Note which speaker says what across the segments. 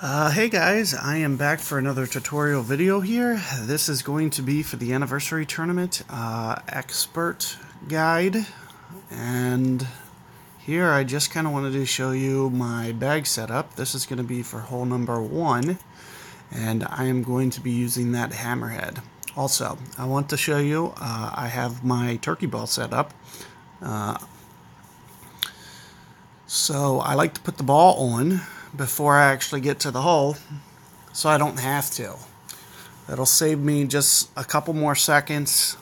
Speaker 1: Hey guys, I am back for another tutorial video here. This is going to be for the anniversary tournament expert guide, and here I just kind of wanted to show you my bag setup. This is going to be for hole number 1, and I am going to be using that hammerhead. Also, I want to show you I have my turkey ball set up. So I like to put the ball on before I actually get to the hole, so I don't have to. That'll save me just a couple more seconds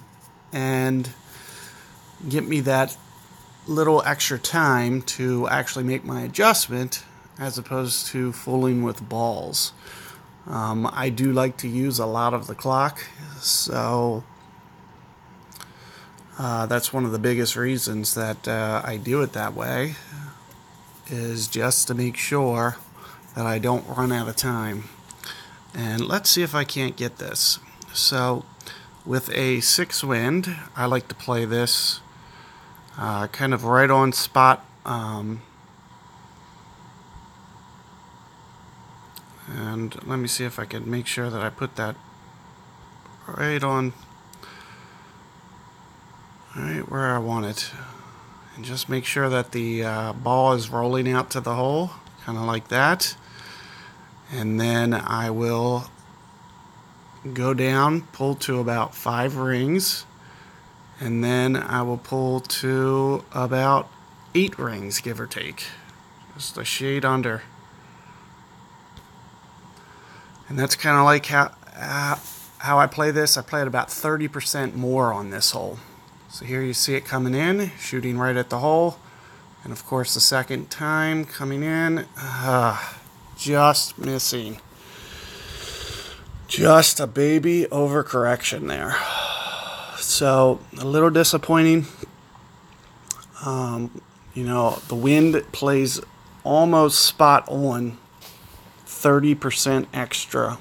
Speaker 1: and get me that little extra time to actually make my adjustment as opposed to fooling with balls. I do like to use a lot of the clock, so that's one of the biggest reasons that I do it that way, is just to make sure that I don't run out of time. And let's see if I can't get this. So with a 6 wind, I like to play this kind of right on spot, and let me see if I can make sure that I put that right on, right where I want it. And just make sure that the ball is rolling out to the hole, kind of like that. And then I will go down, pull to about 5 rings, and then I will pull to about 8 rings, give or take. Just a shade under. And that's kind of like how I play this. I play it about 30% more on this hole. So here you see it coming in, shooting right at the hole. And of course the second time coming in, just missing. Just a baby overcorrection there. So a little disappointing. You know, the wind plays almost spot on, 30% extra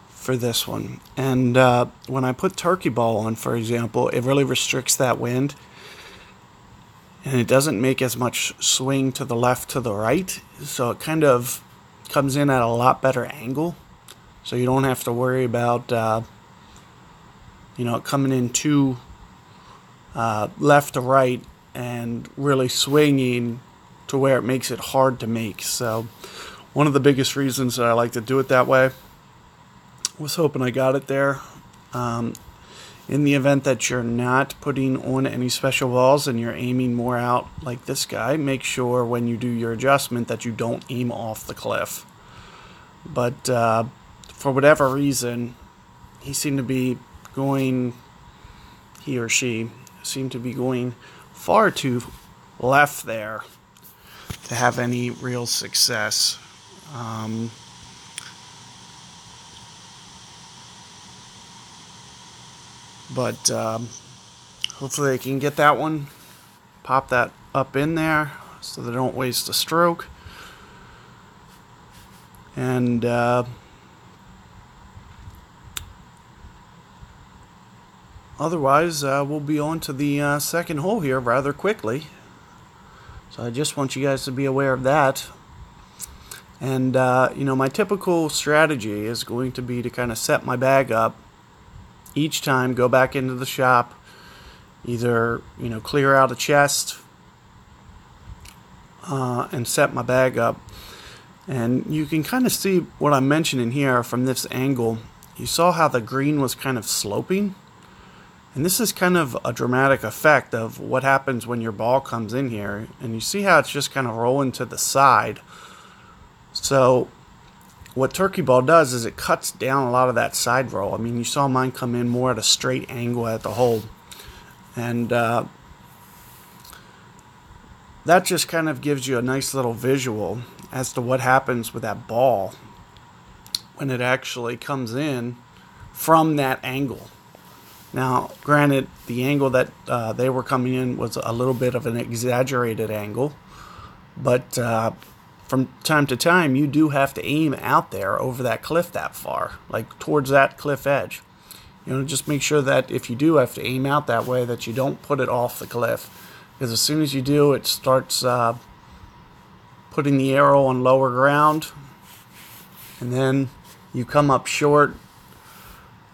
Speaker 1: for this one. And when I put turkey ball on, for example, it really restricts that wind, and it doesn't make as much swing to the left, to the right, so it kind of comes in at a lot better angle, so you don't have to worry about you know, coming in too left to right and really swinging to where it makes it hard to make. So one of the biggest reasons that I like to do it that way. Was hoping I got it there. In the event that you're not putting on any special balls and you're aiming more out like this guy, make sure when you do your adjustment that you don't aim off the cliff. But for whatever reason, he or she seemed to be going far too left there to have any real success. But hopefully I can get that one, pop that up in there so they don't waste a stroke. And otherwise we'll be on to the second hole here rather quickly. So I just want you guys to be aware of that. And you know, my typical strategy is going to be to kind of set my bag up each time, go back into the shop, either, you know, clear out a chest and set my bag up. And you can kind of see what I'm mentioning here from this angle. You saw how the green was kind of sloping, and this is kind of a dramatic effect of what happens when your ball comes in here, and you see how it's just kind of rolling to the side. So what turkey ball does is it cuts down a lot of that side roll. I mean, you saw mine come in more at a straight angle at the hole. And that just kind of gives you a nice little visual as to what happens with that ball when it actually comes in from that angle. Now, granted, the angle that they were coming in was a little bit of an exaggerated angle, but from time to time, you do have to aim out there over that cliff that far, like towards that cliff edge. You know, just make sure that if you do have to aim out that way, that you don't put it off the cliff. Because as soon as you do, it starts putting the arrow on lower ground, and then you come up short,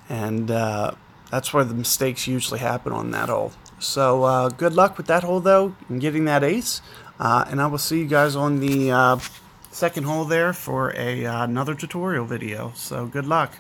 Speaker 1: and that's where the mistakes usually happen on that hole. So good luck with that hole, though, in getting that ace, and I will see you guys on the second hole there for another tutorial video. So good luck.